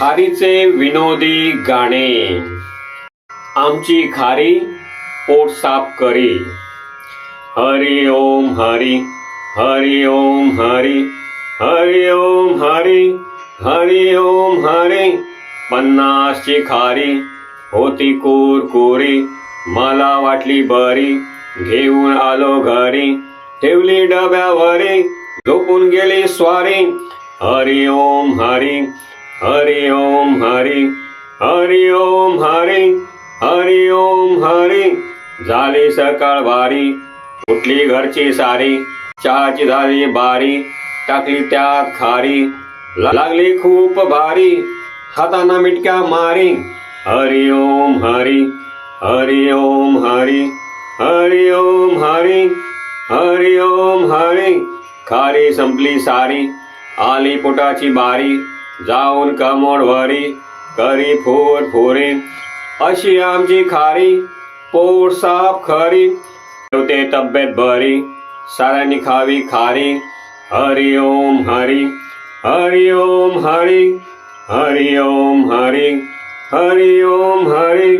खारीचे विनोदी गाणे। आमची खारी पोट साफ करी। हरि ओम हरि, हरि ओम हरि, हरि ओम हरि, हरि ओम हरि। 50ची खारी होती कुरकुरी, मला वाटली बरी, घेऊन आलो घरी, ठेवली डब्यावरी, झोपून गेली स्वारी। हरि ओम हरि, हरि ओम हरि, हरि ओम हरि, हरि ओम हरि। झाली सकाळ वारी, उठली घरची सारी, चहाची झाली बारी, टाकली त्यात खारी, लागली खूप भारी, हाताना मिटक्या मारी। हरि ओम हरि, हरि ओम हरि, हरि ओम हरि, हरि ओम हरि। खारी संपली सारी, आली पोटाची बारी, जाऊन कमोड वरी, करी फुरफुरी। अशी आमची खारी पोट साफ खरी, ठेवते तब्येत बरी, साऱ्यांनी खावी खारी। हरि ओम हरि, हरि ओम हरि, हरि ओम हरि, हरि ओम हरि।